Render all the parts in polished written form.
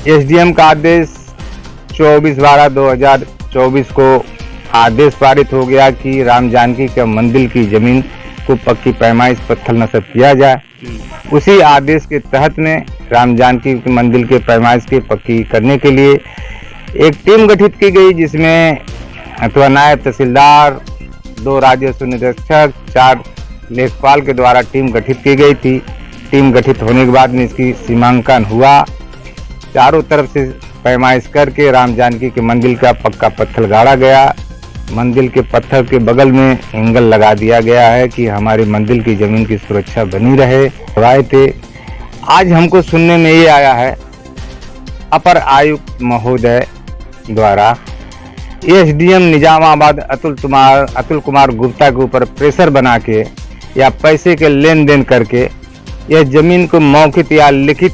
SDM का आदेश 24/12/2024 को आदेश पारित हो गया कि राम जानकी के मंदिर की जमीन को पक्की पैमाइश पत्थर नस्ब किया जाए। उसी आदेश के तहत में राम जानकी के मंदिर के पैमाइश की पक्की करने के लिए एक टीम गठित की गई, जिसमें अथवा नायब तहसीलदार, 2 राजस्व निरीक्षक, 4 लेखपाल के द्वारा टीम गठित की गई थी। टीम गठित होने के बाद में इसकी सीमांकन हुआ। चारों तरफ से पैमाइश करके राम जानकी के मंदिर का पक्का पत्थर गाड़ा गया। मंदिर के पत्थर के बगल में एंगल लगा दिया गया है कि हमारे मंदिर की जमीन की सुरक्षा बनी रहे। राय थे। आज हमको सुनने में ये आया है अपर आयुक्त महोदय द्वारा एसडीएम निजामाबाद अतुल कुमार गुप्ता के ऊपर प्रेशर बना के या पैसे के लेन देन करके यह जमीन को मौखिक या लिखित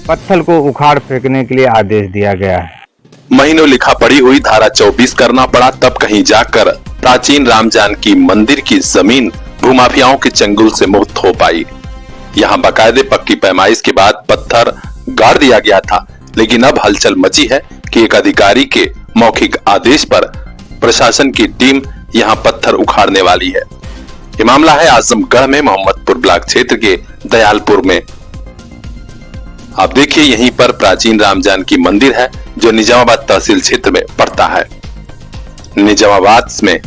पत्थर को उखाड़ फेंकने के लिए आदेश दिया गया है। महीनों लिखा पड़ी हुई धारा 24 करना पड़ा, तब कहीं जाकर प्राचीन राम जानकी मंदिर की जमीन भूमाफियाओं के चंगुल से मुक्त हो पाई। यहाँ बाकायदे पक्की पैमाइश के बाद पत्थर गाड़ दिया गया था, लेकिन अब हलचल मची है कि एक अधिकारी के मौखिक आदेश पर प्रशासन की टीम यहाँ पत्थर उखाड़ने वाली है। ये मामला है आजमगढ़ में मोहम्मदपुर ब्लॉक क्षेत्र के दयालपुर में। आप देखिए, यहीं पर प्राचीन राम जानकी मंदिर है जो निजामाबाद तहसील क्षेत्र में पड़ता है। निजामाबाद में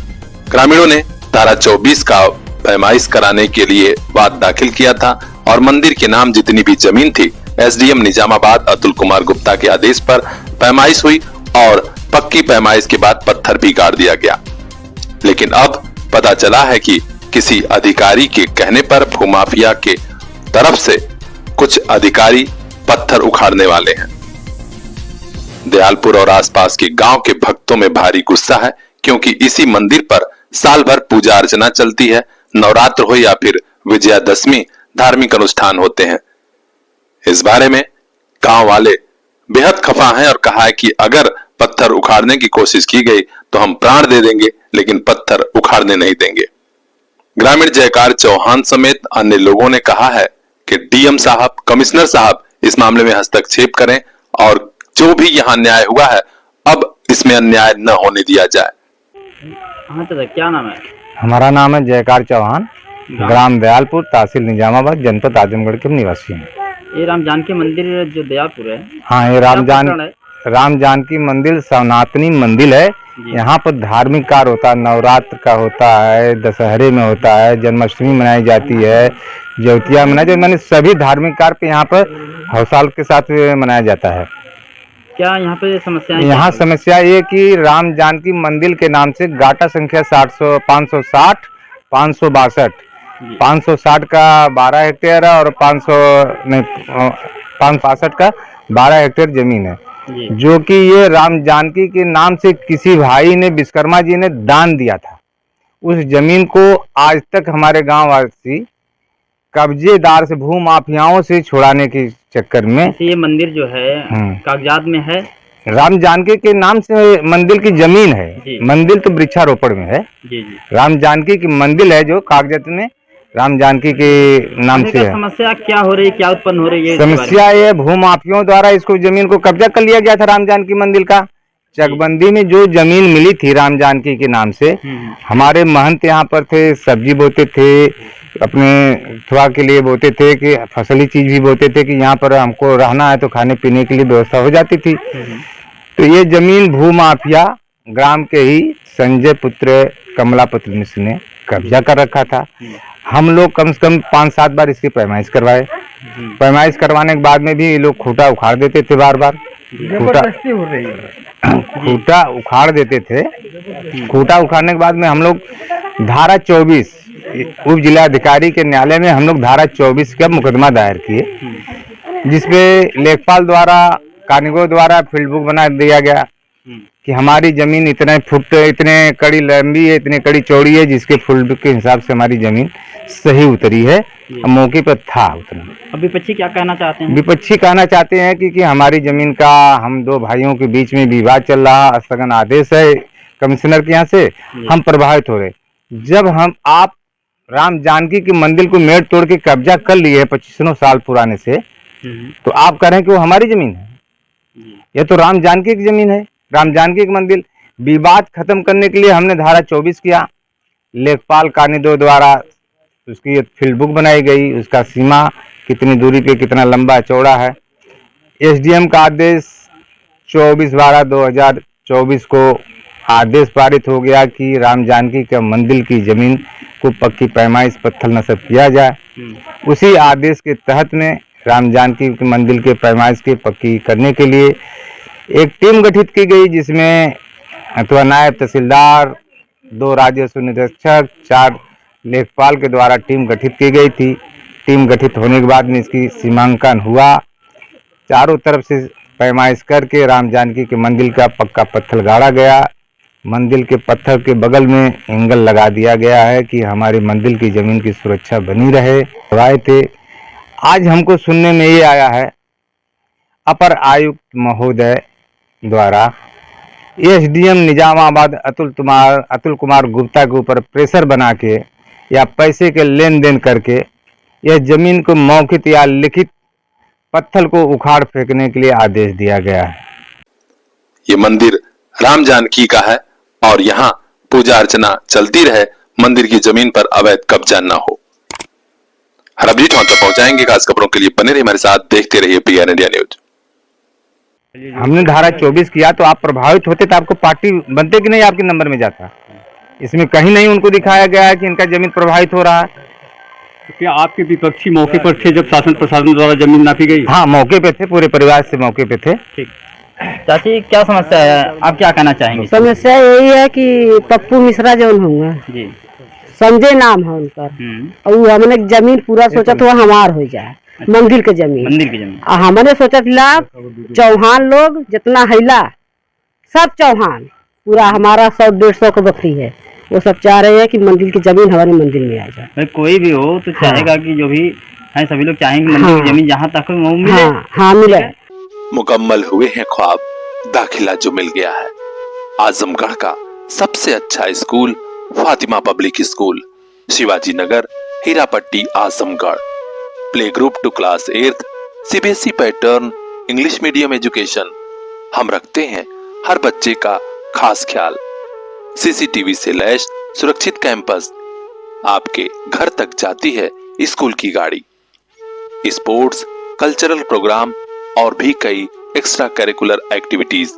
ग्रामीणों ने धारा 24 का पैमाइश कराने के लिए वाद दाखिल किया था और मंदिर के नाम जितनी भी जमीन थी एसडीएम निजामाबाद अतुल कुमार गुप्ता के आदेश पर पैमाइश हुई और पक्की पैमाइश के बाद पत्थर भी गाड़ दिया गया। लेकिन अब पता चला है कि किसी अधिकारी के कहने पर भूमाफिया के तरफ से कुछ अधिकारी पत्थर उखाड़ने वाले हैं। दयालपुर और आसपास के गांव के भक्तों में भारी गुस्सा है, क्योंकि इसी मंदिर पर साल भर पूजा अर्चना चलती है। नवरात्र हो या फिर विजयादशमी धार्मिक अनुष्ठान होते हैं। इस बारे में गांव वाले बेहद खफा हैं और कहा है कि अगर पत्थर उखाड़ने की कोशिश की गई तो हम प्राण दे देंगे, लेकिन पत्थर उखाड़ने नहीं देंगे। ग्रामीण जयकार चौहान समेत अन्य लोगों ने कहा है कि डीएम साहब, कमिश्नर साहब इस मामले में हस्तक्षेप करें और जो भी यहाँ न्याय हुआ है अब इसमें अन्याय न होने दिया जाए। हाँ तो क्या नाम है? हमारा नाम है जयकार चौहान, ग्राम दयालपुर, तहसील निजामाबाद, जनपद आजमगढ़ के निवासी हैं। ये राम जानकी मंदिर जो दयालपुर है, हाँ, ये राम जानकी मंदिर सनातनी मंदिर है। यहाँ पर धार्मिक कार्य होता है, नवरात्र का होता है, दशहरे में होता है, जन्माष्टमी मनाई जाती है, ज्योतिया मनाई जाती है, मैंने सभी धार्मिक कार्य पे यहाँ पर हौसाल के साथ मनाया जाता है। क्या यहाँ पे समस्या? यहाँ समस्या ये कि राम जानकी मंदिर के नाम से गाटा संख्या 560, 560 का 12 हेक्टेयर है और 565 का 12 हेक्टेयर जमीन है, जो कि ये राम जानकी के नाम से किसी भाई ने, विश्वकर्मा जी ने दान दिया था। उस जमीन को आज तक हमारे गांव वासी कब्जेदार से, भूमाफियाओं से छुड़ाने के चक्कर में ये मंदिर जो है कागजात में है, राम जानकी के नाम से मंदिर की जमीन है। मंदिर तो वृक्षारोपण में है। राम जानकी की मंदिर है जो कागजात में राम जानकी के नाम से है। समस्या क्या हो रही है, क्या उत्पन्न हो रही है? समस्या ये भूमाफियों द्वारा इसको जमीन को कब्जा कर लिया गया था। राम जानकी मंदिर का चकबंदी में जो जमीन मिली थी राम जानकी के नाम से, हमारे महंत यहाँ पर थे, सब्जी बोते थे, अपने थोड़ा के लिए बोते थे, कि फसली चीज भी बोते थे कि यहाँ पर हमको रहना है तो खाने पीने के लिए व्यवस्था हो जाती थी। तो ये जमीन भूमाफिया ग्राम के ही संजय पुत्र कमलापति मिश्र ने कब्जा कर रखा था। हम लोग कम से कम 5-7 बार इसकी पैमाइश करवाए। पैमाइश करवाने के बाद में भी ये लोग खूंटा उखाड़ देते थे, बार बार खूंटा उखाड़ देते थे। खूंटा उखाड़ने के बाद में हम लोग धारा 24 उप जिलाधिकारी के न्यायालय में हम लोग धारा 24 का मुकदमा दायर किए, जिसपे लेखपाल द्वारा, कानूनगो द्वारा फील्ड बुक बना दिया गया कि हमारी जमीन इतने फुट, इतने कड़ी लंबी है, इतने कड़ी चौड़ी है, जिसके फील्ड बुक के हिसाब से हमारी जमीन सही उतरी है, मौके पर था उतना। अब विपक्षी क्या कहना चाहते हैं? विपक्षी कहना चाहते हैं कि हमारी जमीन का, हम 2 भाइयों के बीच में विवाद चल रहा, स्थगन आदेश है कमिश्नर के यहाँ से, हम प्रभावित हो रहे। जब आप राम जानकी के मंदिर को मेड़ तोड़ के कब्जा कर लिए है 25 साल पुराने से, तो आप कह रहे हैं कि वो हमारी जमीन है। ये तो राम जानकी की जमीन है, राम जानकी की मंदिर। विवाद खत्म करने के लिए हमने धारा 24 किया। लेखपाल कानिदो द्वारा उसकी एक फील्ड बुक बनाई गई, उसका सीमा कितनी दूरी पे कितना लंबा चौड़ा है। एसडीएम का आदेश 24/12/2024 को आदेश पारित हो गया कि राम जानकी के मंदिर की जमीन को पक्की पैमाइश पत्थर नस्ब किया जाए। उसी आदेश के तहत में राम जानकी के मंदिर के पैमाइश के पक्की करने के लिए एक टीम गठित की गई, जिसमें अथवा नायब तहसीलदार, 2 राजस्व निरीक्षक, 4 लेखपाल के द्वारा टीम गठित की गई थी। टीम गठित होने के बाद में इसकी सीमांकन हुआ। चारों तरफ से पैमाइश करके राम जानकी के मंदिर का पक्का पत्थर गाड़ा गया। मंदिर के पत्थर के बगल में एंगल लगा दिया गया है कि हमारी मंदिर की जमीन की सुरक्षा बनी रहे। आए थे, आज हमको सुनने में ये आया है अपर आयुक्त महोदय द्वारा एसडीएम निजामाबाद अतुल कुमार गुप्ता के ऊपर प्रेशर बना के या पैसे के लेन देन करके यह जमीन को मौखिक या लिखित पत्थर को उखाड़ फेंकने के लिए आदेश दिया गया है। ये मंदिर राम जानकी का है और यहाँ पूजा अर्चना चलती रहे, मंदिर की जमीन पर अवैध कब्जा न हो। हर अपडेट वहां तक पहुंचाएंगे। खास खबरों के लिए बने रहिए हमारे साथ, देखते रहिए पीआर इंडिया न्यूज। हमने धारा 24 किया तो आप प्रभावित होते तो आपको पार्टी बनते कि नहीं आपके नंबर में जाता। इसमें कहीं नहीं उनको दिखाया गया है कि इनका जमीन प्रभावित हो रहा है। तो क्या आपके विपक्षी मौके पर थे जब शासन प्रशासन द्वारा जमीन नापी गई? हाँ, मौके पे थे, पूरे परिवार से मौके पे थे। ठीक। चाची, क्या समस्या है, आप क्या कहना चाहेंगे? समस्या यही है कि पप्पू मिश्रा जो होंगे जी, संजय नाम है उनका, और वो हमने जमीन पूरा सोचा तो हमार हो जाए, मंदिर के जमीन। हमने सोचा ला चौहान लोग जितना हैला सब चौहान पूरा हमारा 100-150 का बकरी है, वो सब चाह रहे हैं कि मंदिर की जमीन हमारे मंदिर में आ जाए। कोई भी हो तो चाहेगा कि जो भी है सभी लोग चाहेंगे मंदिर की जमीन जहाँ तक वो मिले। हाँ मिले। मुकम्मल हुए हैं ख्वाब, दाखिला जो मिल गया है। आजमगढ़ का सबसे अच्छा school Fatima public school, Shivaji Nagar, Hirapatti, Azamgarh. Play group to class 8th, CBSE pattern, English medium education. हम रखते हैं हर बच्चे का खास ख्याल। सीसीटीवी से लैस सुरक्षित कैंपस, आपके घर तक जाती है स्कूल की गाड़ी। स्पोर्ट्स, कल्चरल प्रोग्राम और भी कई एक्स्ट्रा करिकुलर एक्टिविटीज।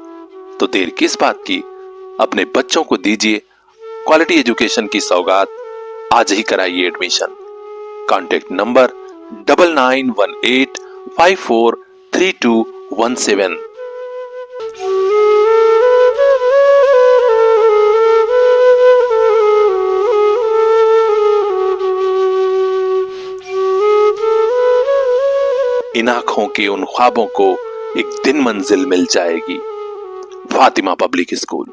तो देर किस बात की, अपने बच्चों को दीजिए क्वालिटी एजुकेशन की सौगात। आज ही कराइए एडमिशन। Contact number 9918543217। इन आंखों के उन ख्वाबों को एक दिन मंजिल मिल जाएगी। Fatima public school.